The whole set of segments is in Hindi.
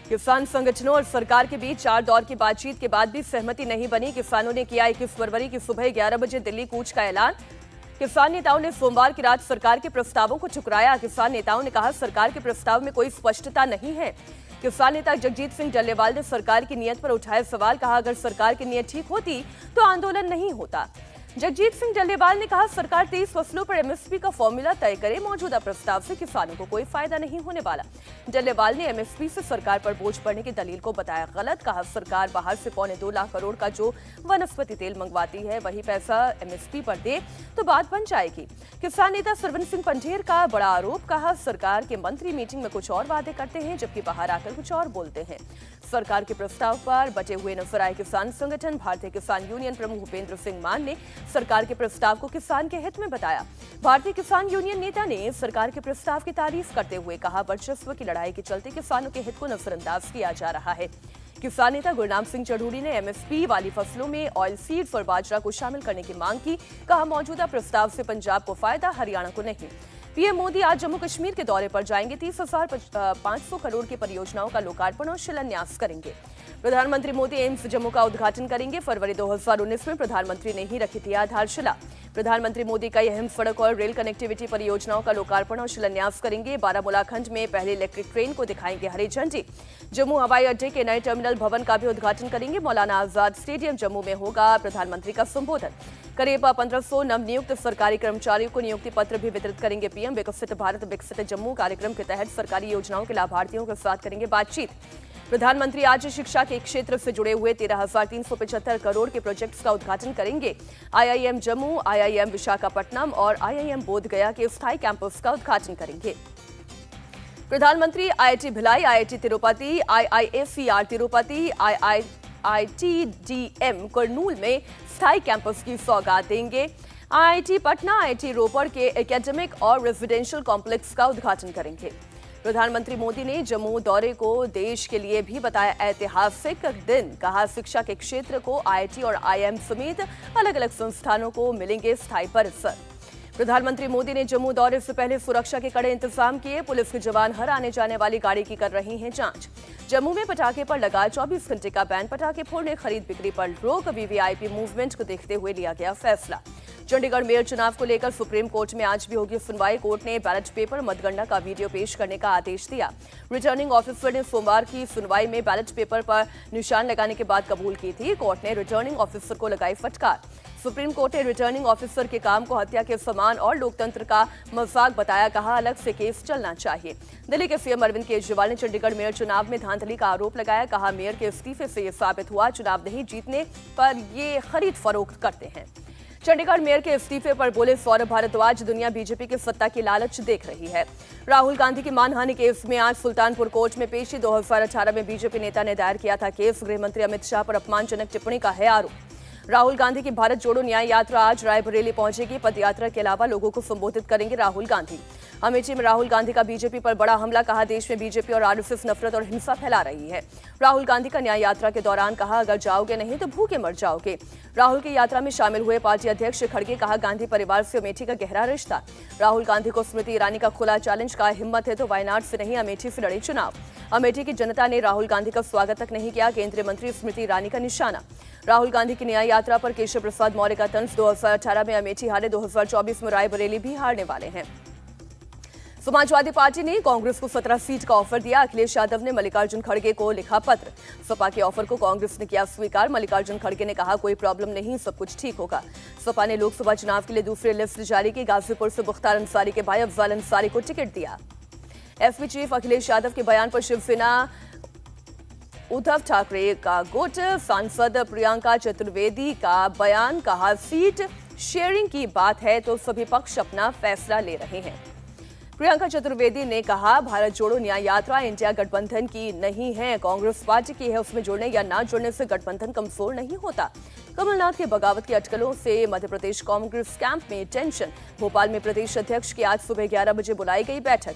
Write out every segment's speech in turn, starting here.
किसान संगठनों और सरकार के बीच 4 दौर की बातचीत के बाद भी सहमति नहीं बनी। किसानों ने किया 21 फरवरी की सुबह 11 बजे दिल्ली कूच का ऐलान। किसान नेताओं ने सोमवार की रात सरकार के प्रस्तावों को ठुकराया। किसान नेताओं ने कहा, सरकार के प्रस्ताव में कोई स्पष्टता नहीं है। किसान नेता जगजीत सिंह डल्लेवाल ने सरकार की नीयत पर उठाए सवाल। कहा, अगर सरकार की नीयत ठीक होती तो आंदोलन नहीं होता। जगजीत सिंह डल्लेवाल ने कहा, सरकार 23 फसलों पर एमएसपी का फॉर्मूला तय करे। मौजूदा प्रस्ताव से किसानों को कोई फायदा नहीं होने वाला। डल्लेवाल ने एमएसपी से सरकार पर बोझ पड़ने की दलील को बताया गलत। कहा, सरकार बाहर से 2.25 लाख करोड़ का जो वनस्पति तेल मंगवाती है वही पैसा एमएसपी पर दे तो बात बन जाएगी। किसान नेता सरवन सिंह पंढेर का बड़ा आरोप। कहा, सरकार के मंत्री मीटिंग में कुछ और वादे करते हैं जबकि बाहर आकर कुछ और बोलते हैं। सरकार के प्रस्ताव पर बटे हुए नजर आए किसान संगठन। भारतीय किसान यूनियन प्रमुख भूपेंद्र सिंह मान ने सरकार के प्रस्ताव को किसान के हित में बताया। भारतीय किसान यूनियन नेता ने सरकार के प्रस्ताव की तारीफ करते हुए कहा, वर्चस्व की लड़ाई के चलते किसानों के हित को नजरअंदाज किया जा रहा है। किसान नेता गुरनाम सिंह चढ़ूरी ने एमएसपी वाली फसलों में ऑयल सीड्स और बाजरा को शामिल करने की मांग की। कहा, मौजूदा प्रस्ताव से पंजाब को फायदा, हरियाणा को नहीं। पीएम मोदी आज जम्मू कश्मीर के दौरे पर जाएंगे। 30,500 करोड़ की परियोजनाओं का लोकार्पण और शिलान्यास करेंगे। प्रधानमंत्री मोदी एम्स जम्मू का उद्घाटन करेंगे। फरवरी 2019 में प्रधानमंत्री ने ही रखी थी आधारशिला। प्रधानमंत्री मोदी कई अहम सड़क और रेल कनेक्टिविटी परियोजनाओं का लोकार्पण और शिलान्यास करेंगे। बारामूला खंड में पहले इलेक्ट्रिक ट्रेन को दिखाएंगे हरी झंडी। जम्मू हवाई अड्डे के नए टर्मिनल भवन का भी उद्घाटन करेंगे। मौलाना आजाद स्टेडियम जम्मू में होगा प्रधानमंत्री का संबोधन। करीब 1500 नवनियुक्त सरकारी कर्मचारियों को नियुक्ति पत्र भी वितरित करेंगे पीएम। विकसित भारत विकसित जम्मू कार्यक्रम के तहत सरकारी योजनाओं के लाभार्थियों के साथ करेंगे बातचीत। प्रधानमंत्री आज शिक्षा के क्षेत्र से जुड़े हुए 13,375 करोड़ के प्रोजेक्ट्स का उद्घाटन करेंगे। आईआईएम जम्मू, आईआईएम विशाखापट्टनम और आईआईएम बोधगया के स्थायी कैंपस का उद्घाटन करेंगे। प्रधानमंत्री आईआईटी भिलाई, आईआईटी तिरुपति, आईआईएससीआर तिरुपति, आईआईटीडीएम कर्नूल में स्थायी कैंपस की सौगात देंगे। आईआईटी पटना, आईआईटी रोपड़ के एकेडमिक और रेजिडेंशियल कॉम्प्लेक्स का उद्घाटन करेंगे। प्रधानमंत्री मोदी ने जम्मू दौरे को देश के लिए भी बताया ऐतिहासिक दिन। कहा, शिक्षा के क्षेत्र को आईआईटी और आईआईएम समेत अलग अलग संस्थानों को मिलेंगे स्थायी परिसर। प्रधानमंत्री मोदी ने जम्मू दौरे से पहले सुरक्षा के कड़े इंतजाम किए। पुलिस के जवान हर आने जाने वाली गाड़ी की कर रही हैं जांच। जम्मू में पटाखे पर लगा 24 घंटे का बैन। पटाखे फोड़ने, खरीद बिक्री पर रोक। वीवीआईपी मूवमेंट को देखते हुए लिया गया फैसला। चंडीगढ़ मेयर चुनाव को लेकर सुप्रीम कोर्ट में आज भी होगी सुनवाई। कोर्ट ने बैलेट पेपर मतगणना का वीडियो पेश करने का आदेश दिया। रिटर्निंग ऑफिसर ने सोमवार की सुनवाई में बैलेट पेपर पर निशान लगाने के बाद कबूल की थी। कोर्ट ने रिटर्निंग ऑफिसर को लगाई फटकार। सुप्रीम कोर्ट ने रिटर्निंग ऑफिसर के काम को हत्या के समान और लोकतंत्र का मजाक बताया। कहा, अलग से केस चलना चाहिए। दिल्ली के सीएम अरविंद केजरीवाल ने चंडीगढ़ मेयर चुनाव में धांधली का आरोप लगाया। कहा, मेयर के इस्तीफे से ये साबित हुआ चुनाव नहीं जीतने पर ये खरीद फरोख्त करते हैं। चंडीगढ़ मेयर के इस्तीफे पर बोले सौरभ भारद्वाज, दुनिया बीजेपी की सत्ता की लालच देख रही है। राहुल गांधी की मानहानि केस में आज सुल्तानपुर कोर्ट में पेशी। 2018 में बीजेपी नेता ने दायर किया था केस। गृह मंत्री अमित शाह पर अपमानजनक टिप्पणी का है आरोप। राहुल गांधी की भारत जोड़ो न्याय यात्रा आज रायबरेली पहुंचेगी। पदयात्रा के अलावा लोगों को संबोधित करेंगे राहुल गांधी। अमेठी में राहुल गांधी का बीजेपी पर बड़ा हमला। कहा, देश में बीजेपी और आरएसएस नफरत और हिंसा फैला रही है। राहुल गांधी का न्याय यात्रा के दौरान कहा, अगर जाओगे नहीं तो भूखे मर जाओगे। राहुल की यात्रा में शामिल हुए पार्टी अध्यक्ष खड़गे। कहा, गांधी परिवार से अमेठी का गहरा रिश्ता। राहुल गांधी को स्मृति ईरानी का खुला चैलेंज। का हिम्मत है तो वायनाड से नहीं अमेठी से लड़े चुनाव। अमेठी की जनता ने राहुल गांधी का स्वागत तक नहीं किया। केंद्रीय मंत्री स्मृति ईरानी का निशाना। राहुल गांधी की न्याय यात्रा पर केशव प्रसाद मौर्य का तंज। 2018 में अमेठी हारे, 2024 में रायबरेली भी हारने वाले हैं। समाजवादी पार्टी ने कांग्रेस को 17 सीट का ऑफर दिया। अखिलेश यादव ने मल्लिकार्जुन खड़गे को लिखा पत्र। सपा के ऑफर को कांग्रेस ने किया स्वीकार। मल्लिकार्जुन खड़गे ने कहा, कोई प्रॉब्लम नहीं, सब कुछ ठीक होगा। सपा ने लोकसभा चुनाव के लिए दूसरी लिस्ट जारी की। गाजीपुर से मुख्तार अंसारी के भाई अफजल अंसारी को टिकट दिया। एसपी चीफ अखिलेश यादव के बयान पर शिवसेना उद्धव ठाकरे का गुट। सांसद प्रियंका चतुर्वेदी का बयान। कहा, सीट शेयरिंग की बात है तो सभी पक्ष अपना फैसला ले रहे हैं। प्रियंका चतुर्वेदी ने कहा, भारत जोड़ो न्याय यात्रा इंडिया गठबंधन की नहीं है, कांग्रेस पार्टी की है। उसमें जुड़ने या ना जुड़ने से गठबंधन कमजोर नहीं होता। कमलनाथ के बगावत की अटकलों से मध्य प्रदेश कांग्रेस कैंप में टेंशन। भोपाल में प्रदेश अध्यक्ष की आज सुबह 11 बजे बुलाई गई बैठक।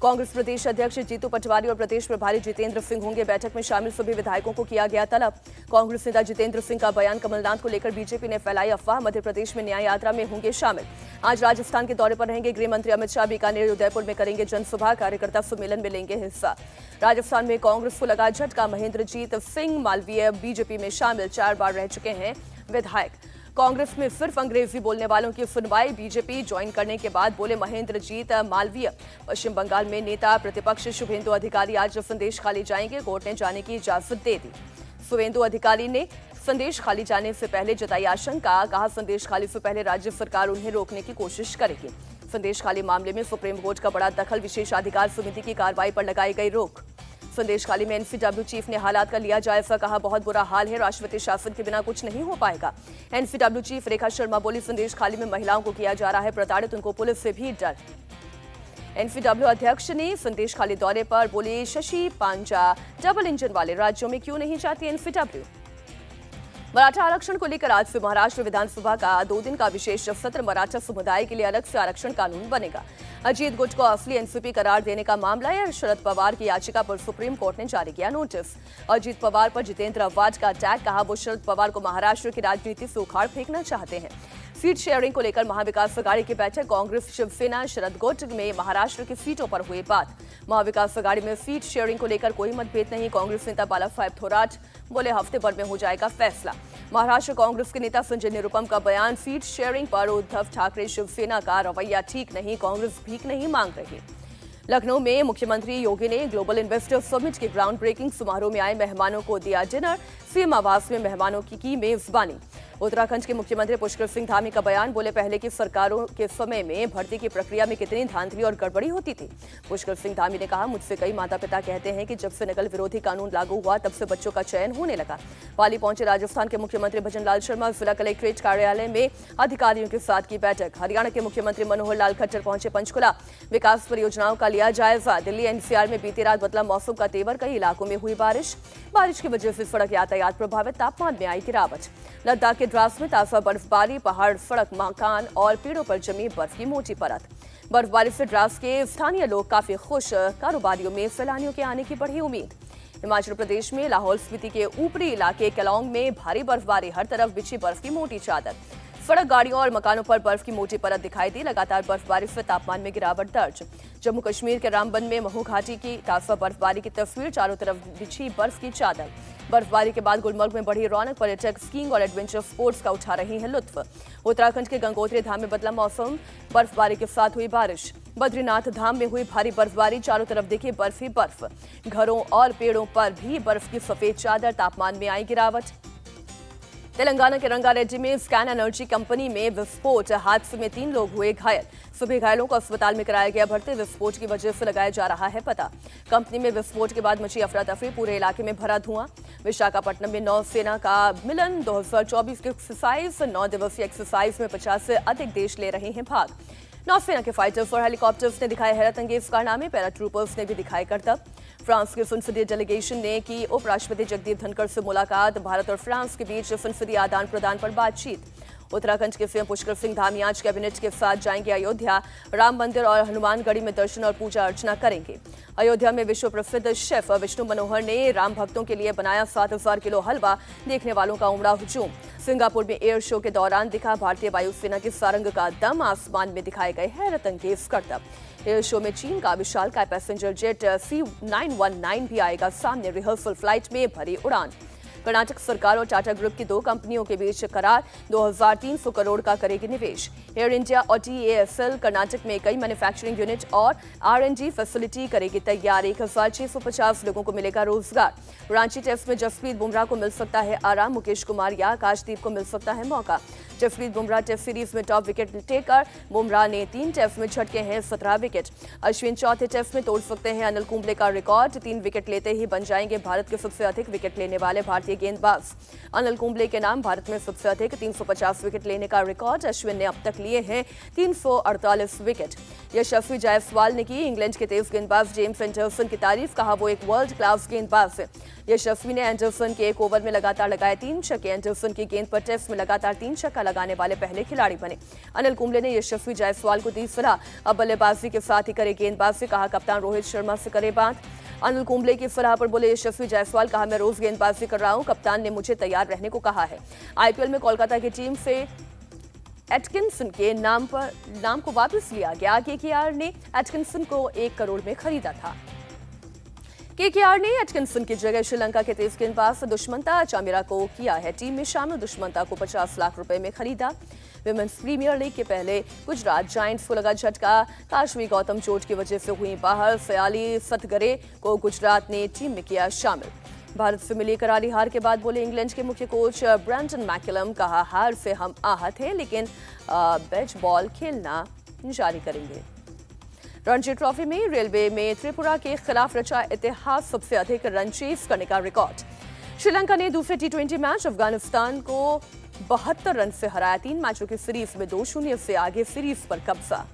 कांग्रेस प्रदेश अध्यक्ष जीतू पटवारी और प्रदेश प्रभारी जितेंद्र सिंह होंगे। बैठक में शामिल सभी विधायकों को किया गया तलब। कांग्रेस नेता जितेंद्र सिंह का बयान कमलनाथ को लेकर बीजेपी ने फैलाई अफवाह। मध्य प्रदेश में न्याय यात्रा में होंगे शामिल। आज राजस्थान के दौरे पर रहेंगे गृह मंत्री अमित शाह। बीकानेर उदयपुर में करेंगे जनसभा। कार्यकर्ता सम्मेलन में लेंगे हिस्सा। राजस्थान में कांग्रेस को लगा झटका। महेंद्रजीत सिंह मालवीय बीजेपी में शामिल 4 बार रह चुके हैं विधायक। कांग्रेस में सिर्फ अंग्रेजी बोलने वालों की सुनवाई। बीजेपी ज्वाइन करने के बाद बोले महेंद्रजीत मालवीय। पश्चिम बंगाल में नेता प्रतिपक्ष शुभेंदु अधिकारी आज संदेश खाली जाएंगे। कोर्ट ने जाने की इजाजत दे दी। शुभेंदु अधिकारी ने संदेश खाली जाने से पहले जताई आशंका। कहा संदेश खाली से पहले राज्य सरकार उन्हें रोकने की कोशिश करेगी। संदेश खाली मामले में सुप्रीम कोर्ट का बड़ा दखल। विशेषाधिकार समिति की कार्रवाई पर लगाई गई रोक। संदेश खाली में एनसीडब्ल्यू चीफ ने हालात का लिया जायजा। कहा बहुत बुरा हाल है। राष्ट्रपति शासन के बिना कुछ नहीं हो पाएगा। एनसीडब्ल्यू चीफ रेखा शर्मा बोली संदेश खाली में महिलाओं को किया जा रहा है प्रताड़ित। उनको पुलिस से भी डर। एनसीडब्ल्यू अध्यक्ष ने संदेश खाली दौरे पर बोले शशि पांजा डबल इंजन वाले राज्यों में क्यों नहीं चाहती एनसीडब्ल्यू। मराठा आरक्षण को लेकर आज से महाराष्ट्र विधानसभा का 2 दिन का विशेष सत्र। मराठा समुदाय के लिए अलग से आरक्षण कानून बनेगा। अजीत गुट को असली एनसीपी करार देने का मामला है। शरद पवार की याचिका पर सुप्रीम कोर्ट ने जारी किया नोटिस। अजीत पवार पर जितेंद्र आव्हाड का अटैक। कहा वो शरद पवार को महाराष्ट्र की राजनीति से उखाड़ फेंकना चाहते हैं। सीट शेयरिंग को लेकर महाविकास अघाड़ी की बैठक। कांग्रेस शिवसेना शरद गुट में महाराष्ट्र की सीटों पर हुई बात। महाविकास अघाड़ी में सीट शेयरिंग को लेकर कोई मतभेद नहीं। कांग्रेस नेता बालासाहेब थोराट बोले हफ्ते भर में हो जाएगा फैसला। महाराष्ट्र कांग्रेस के नेता संजय निरुपम का बयान। सीट शेयरिंग पर उद्धव ठाकरे शिवसेना का रवैया ठीक नहीं। कांग्रेस भीख नहीं मांग रही। लखनऊ में मुख्यमंत्री योगी ने ग्लोबल इन्वेस्टर समिट के ग्राउंड ब्रेकिंग समारोह में आए मेहमानों को दिया डिनर। सीएम आवास में मेहमानों की मेजबानी। उत्तराखंड के मुख्यमंत्री पुष्कर सिंह धामी का बयान। बोले पहले की सरकारों के समय में भर्ती की प्रक्रिया में कितनी धांधली और गड़बड़ी होती थी। पुष्कर सिंह धामी ने कहा मुझसे कई माता पिता कहते हैं कि जब से नकल विरोधी कानून लागू हुआ तब से बच्चों का चयन होने लगा। पाली पहुंचे राजस्थान के मुख्यमंत्री भजनलाल शर्मा। जिला कलेक्ट्रेट कार्यालय में अधिकारियों के साथ की बैठक। हरियाणा के मुख्यमंत्री मनोहर लाल खट्टर पहुंचे पंचकुला। विकास परियोजनाओं का लिया जायजा। दिल्ली एनसीआर में बीती रात बदला मौसम का तेवर। कई इलाकों में हुई बारिश की वजह से सड़क यातायात प्रभावित। तापमान में आई गिरावट। लद्दाख के द्रास में ताजा बर्फबारी। पहाड़ सड़क मकान और पेड़ों पर जमी बर्फ की मोटी परत। बर्फबारी से द्रास के स्थानीय लोग काफी खुश। कारोबारियों में सैलानियों के आने की बढ़ी उम्मीद। हिमाचल प्रदेश में लाहौल स्पीति के ऊपरी इलाके केलांग में भारी बर्फबारी। हर तरफ बिछी बर्फ की मोटी चादर। सड़क गाड़ियों और मकानों पर बर्फ की मोटी परत दिखाई दी। लगातार बर्फबारी से तापमान में गिरावट दर्ज। जम्मू कश्मीर के रामबन में महू घाटी की ताजा बर्फबारी की तस्वीर। चारों तरफ बिछी बर्फ की चादर। बर्फबारी के बाद गुलमर्ग में बढ़ी रौनक। पर्यटक स्कीइंग और एडवेंचर स्पोर्ट्स का उठा रहे हैं लुत्फ। उत्तराखंड के गंगोत्री धाम में बदला मौसम। बर्फबारी के साथ हुई बारिश। बद्रीनाथ धाम में हुई भारी बर्फबारी। चारों तरफ दिखी बर्फ ही बर्फ। घरों और पेड़ों पर भी बर्फ की सफेद चादर। तापमान में आई गिरावट। तेलंगाना के रंगारेड्डी में स्कैन एनर्जी कंपनी में विस्फोट। हादसे में 3 लोग हुए घायल। सभी घायलों को अस्पताल में कराया गया भर्ती। विस्फोट की वजह से लगाया जा रहा है पता। कंपनी में विस्फोट के बाद मची अफरा तफरी। पूरे इलाके में भरा धुआं। विशाखापट्टनम में नौसेना का मिलन 2024 की एक्सरसाइज। 9 दिवसीय एक्सरसाइज में 50 से अधिक देश ले रहे हैं भाग। नौसेना के फाइटर्स और हेलीकॉप्टर्स ने दिखाए हैरतअंगेज कारनामे। पैराट्रूपर्स ने भी दिखाए करतब। फ्रांस के संसदीय डेलीगेशन ने की उपराष्ट्रपति जगदीप धनखड़ से मुलाकात। भारत और फ्रांस के बीच संसदीय आदान प्रदान पर बातचीत। उत्तराखंड के सीएम पुष्कर सिंह धामी आज कैबिनेट के साथ जाएंगे अयोध्या। राम मंदिर और हनुमानगढ़ी में दर्शन और पूजा अर्चना करेंगे। अयोध्या में विश्व प्रसिद्ध शेफ विष्णु मनोहर ने राम भक्तों के लिए बनाया 7000 किलो हलवा। देखने वालों का उमड़ा हुजूम। सिंगापुर में एयर शो के दौरान दिखा भारतीय वायुसेना की सारंग का दम। आसमान में दिखाए गए हैरतअंगेज करतब। एयर शो में चीन का विशालकाय पैसेंजर जेट C919 भी आएगा सामने। रिहर्सल फ्लाइट में भरी उड़ान। कर्नाटक सरकार और टाटा ग्रुप की 2 कंपनियों के बीच करार। 2300 करोड़ का करेगी निवेश। एयर इंडिया और TASL कर्नाटक में कई मैन्युफैक्चरिंग यूनिट और R&D फैसिलिटी करेगी तैयार। 1650 लोगों को मिलेगा रोजगार। रांची टेस्ट में जसप्रीत बुमराह को मिल सकता है आराम। मुकेश कुमार या आकाशदीप को मिल सकता है मौका। जसप्रीत बुमराह टेस्ट सीरीज में टॉप विकेट टेकर। बुमराह ने 3 टेस्ट में झटके हैं 17 विकेट। अश्विन चौथे टेस्ट में तोड़ सकते हैं अनिल कुंबले का रिकॉर्ड। 3 विकेट लेते ही बन जाएंगे भारत के सबसे अधिक विकेट लेने वाले भारतीय गेंदबाज। अनिल कुंबले के नाम भारत में सबसे अधिक 350 विकेट लेने का रिकॉर्ड। अश्विन ने अब तक लिए हैं 348 विकेट। यशस्वी जायसवाल ने की इंग्लैंड के तेज गेंदबाज जेम्स एंडरसन की तारीफ, कहा वो एक वर्ल्ड क्लास गेंदबाज है। यशस्वी ने एंडरसन के एक ओवर में लगातार लगाए 3 छक्के। एंडरसन की गेंद पर टेस्ट में लगातार 3 छक्का लगाने वाले पहले खिलाड़ी बने। अनिल कुंबले ने यशस्वी जायसवाल को दी सलाह, अब बल्लेबाजी के साथ ही करे गेंदबाजी, कहा कप्तान रोहित शर्मा से करे बात। अनिल कुंबले की सलाह पर बोले यशस्वी जायसवाल, कहा मैं रोज गेंदबाजी कर रहा हूं, कप्तान ने मुझे तैयार रहने को कहा है। आईपीएल में कोलकाता की टीम से एटकिंसन के नाम को वापस लिया गया। केकेआर ने एटकिंसन को 1 करोड़ में खरीदा था। केकेआर ने एटकिंसन की जगह श्रीलंका के तेज गेंदबाज दुष्मंता चामिरा को किया है टीम में शामिल। दुष्मंता को 50 लाख रुपए में खरीदा। विमेंस प्रीमियर लीग के पहले गुजरात जायंट्स को लगा झटका। काशवी गौतम चोट की वजह से हुई बाहर। सयाली सतगरे को गुजरात ने टीम में किया शामिल। भारत से मिली करारी हार के बाद बोले इंग्लैंड के मुख्य कोच ब्रेंडन मैकलम, कहा हार से हम आहत हैं लेकिन बेच बॉल खेलना जारी करेंगे। रणजी ट्रॉफी में रेलवे में त्रिपुरा के खिलाफ रचा इतिहास, सबसे अधिक रन चेस करने का रिकॉर्ड। श्रीलंका ने दूसरे टी20 मैच अफगानिस्तान को 72 रन से हराया। 3 मैचों की सीरीज में 2-0 से आगे सीरीज पर कब्जा।